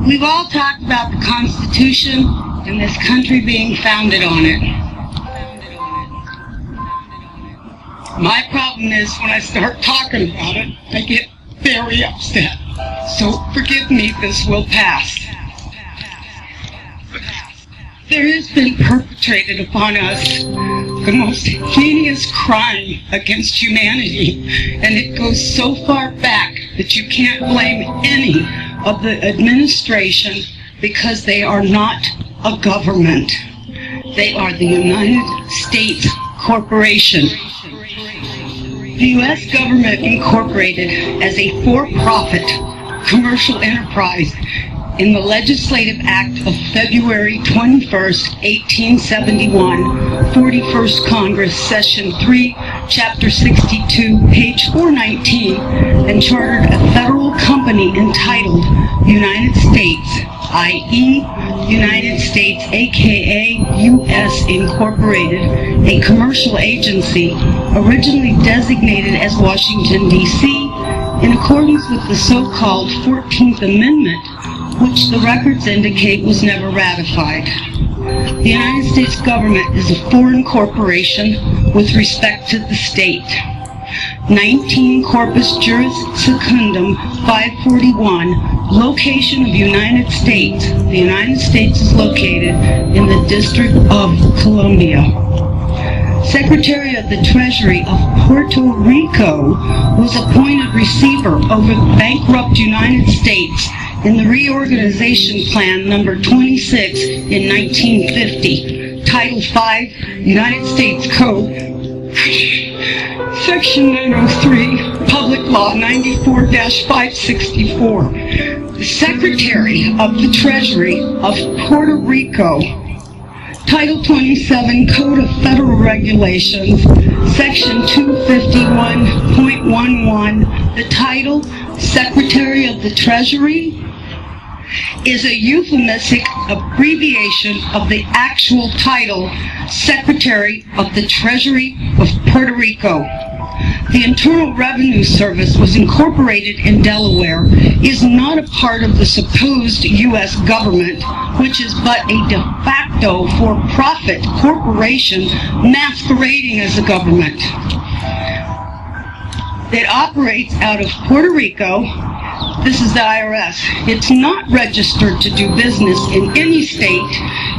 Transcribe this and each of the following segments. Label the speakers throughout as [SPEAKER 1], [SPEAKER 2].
[SPEAKER 1] We've all talked about the Constitution and this country being founded on it. My problem is when I start talking about it, I get very upset. So forgive me, this will pass. There has been perpetrated upon us the most heinous crime against humanity, and it goes so far back that you can't blame any of the administration because they are not a government. They are the United States Corporation. The U.S. government incorporated as a for-profit commercial enterprise in the Legislative Act of February 21st, 1871, 41st Congress, Session 3, Chapter 62, page 419, and chartered a federal company entitled United States, i.e. United States, aka U.S. Incorporated, a commercial agency originally designated as Washington, D.C., in accordance with the so-called 14th Amendment, which the records indicate was never ratified. The United States government is a foreign corporation with respect to the state. 19 Corpus Juris Secundum 541, location of United States. The United States is located in the District of Columbia. Secretary of the Treasury of Puerto Rico was appointed receiver over the bankrupt United States in the Reorganization Plan number 26 in 1950, Title 5, United States Code, Section 903, Public Law 94-564. The Secretary of the Treasury of Puerto Rico, Title 27, Code of Federal Regulations, Section 251.11, the title, Secretary of the Treasury, is a euphemistic abbreviation of the actual title, Secretary of the Treasury of Puerto Rico. The Internal Revenue Service was incorporated in Delaware, is not a part of the supposed U.S. government, which is but a de facto for-profit corporation masquerading as a government. It operates out of Puerto Rico. This is the IRS. It's not registered to do business in any state,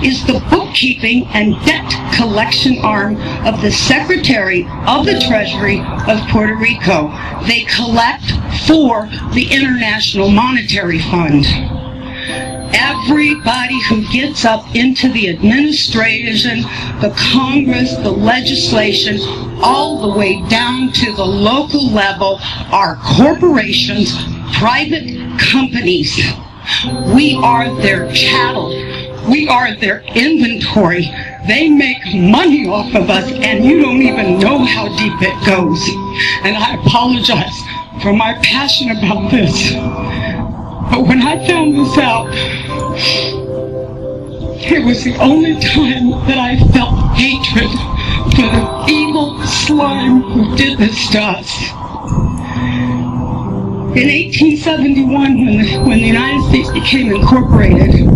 [SPEAKER 1] is the bookkeeping and debt collection arm of the Secretary of the Treasury of Puerto Rico. They collect for the International Monetary Fund. Everybody who gets up into the administration, the Congress, the legislation, all the way down to the local level are corporations, private companies. We are their chattel. We are their inventory. They make money off of us, and you don't even know how deep it goes. And I apologize for my passion about this. But when I found this out, it was the only time that I felt hatred for the evil slime who did this to us. In 1871, when the United States became incorporated,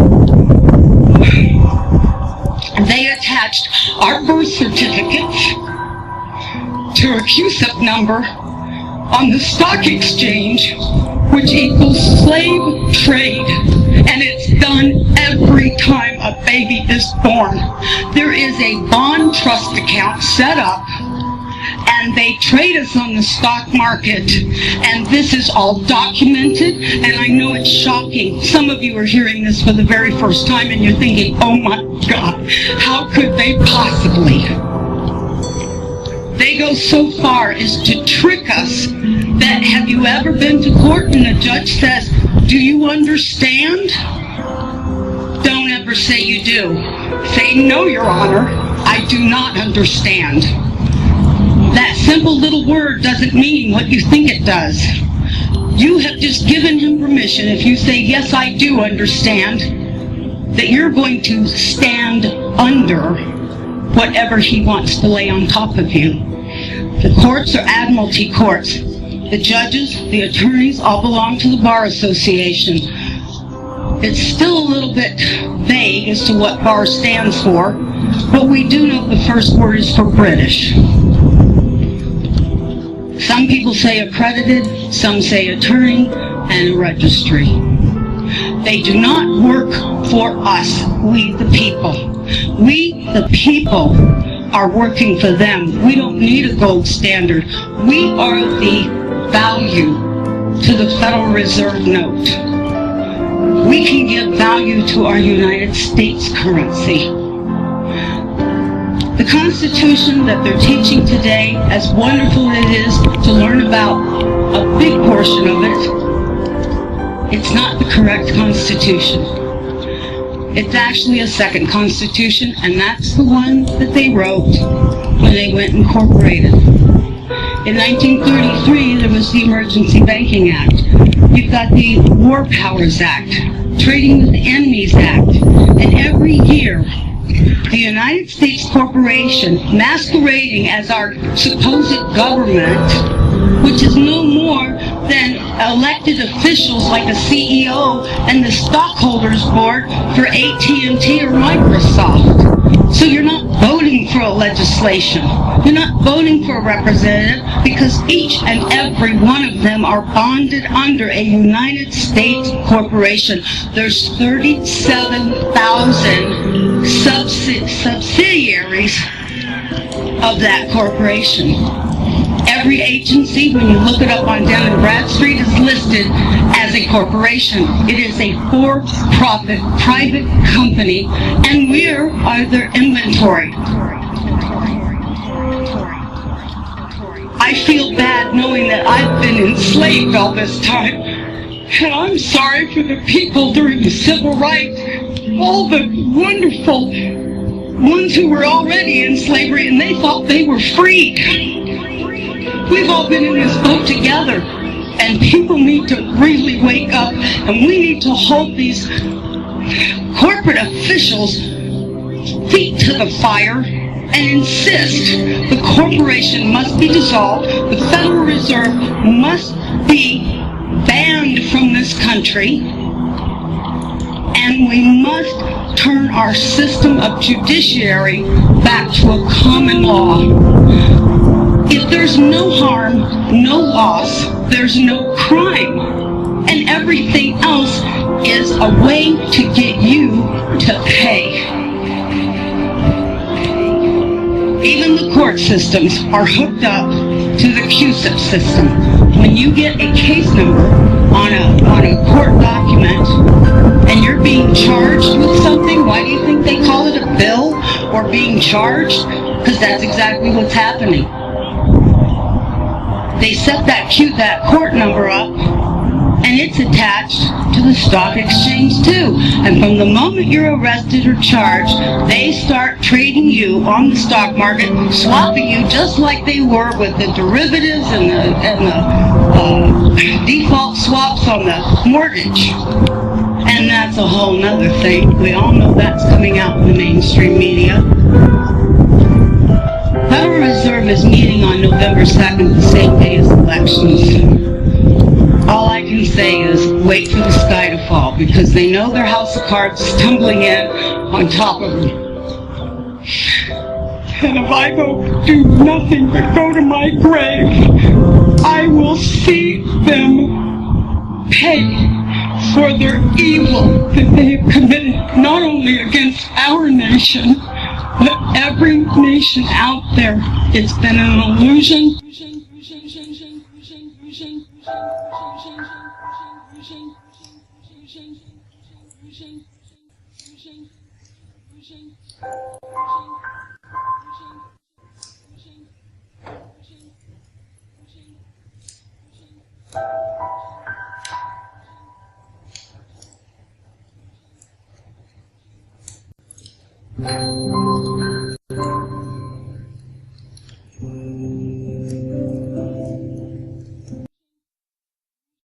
[SPEAKER 1] they attached our birth certificates to a CUSIP number on the stock exchange, which equals slave trade, and it's done every time a baby is born. There is a bond trust account set up, and they trade us on the stock market, and this is all documented, and I know it's shocking. Some of you are hearing this for the very first time, and you're thinking, oh my God, how could they possibly? They go so far as to trick us that, have you ever been to court and the judge says, do you understand? Don't ever say you do. Say, no, Your Honor, I do not understand. That simple little word doesn't mean what you think it does. You have just given him permission, if you say, yes, I do understand, that you're going to stand under whatever he wants to lay on top of you. The courts are admiralty courts. The judges, the attorneys, all belong to the Bar Association. It's still a little bit vague as to what BAR stands for, but we do know the first word is for British. Some people say accredited, some say attorney, and a registry. They do not work for us, we the people. We the people are working for them. We don't need a gold standard. We are the value to the Federal Reserve note. We can give value to our United States currency. The Constitution that they're teaching today, as wonderful as it is to learn about a big portion of it, it's not the correct Constitution. It's actually a second Constitution, and that's the one that they wrote when they went incorporated. In 1933, there was the Emergency Banking Act. You've got the War Powers Act, Trading with Enemies Act, and every year, the United States corporation, masquerading as our supposed government, which is no more than elected officials like a CEO and the stockholders board for AT&T or Microsoft. So you're not voting for a legislation. You're not voting for a representative because each and every one of them are bonded under a United States corporation. There's 37,000 subsidiaries of that corporation. Every agency, when you look it up on Dun & Bradstreet, is listed as a corporation. It is a for-profit private company, and we are their inventory. I feel bad knowing that I've been enslaved all this time, and I'm sorry for the people during the civil rights, all the wonderful ones who were already in slavery and they thought they were freed. We've all been in this boat together, and people need to really wake up, and we need to hold these corporate officials' feet to the fire and insist the corporation must be dissolved, the Federal Reserve must be banned from this country, and we must turn our system of judiciary back to a common law. If there's no harm, no loss, there's no crime. And everything else is a way to get you to pay. Even the court systems are hooked up to the CUSIP system. When you get a case number on a court document and you're being charged with something, why do you think they call it a bill or being charged? Because that's exactly what's happening. They set that court number up, and it's attached to the stock exchange too. And from the moment you're arrested or charged, they start trading you on the stock market, swapping you just like they were with the derivatives and the default swaps on the mortgage. And that's a whole nother thing. We all know that's coming out in the mainstream media. Federal Reserve is meeting on November 2nd, the same day as elections. All I can say is wait for the sky to fall, because they know their house of cards is tumbling in on top of them. And if I do nothing but go to my grave, I will see them pay for their evil that they have committed, not only against our nation, but every nation out there. It's been an illusion.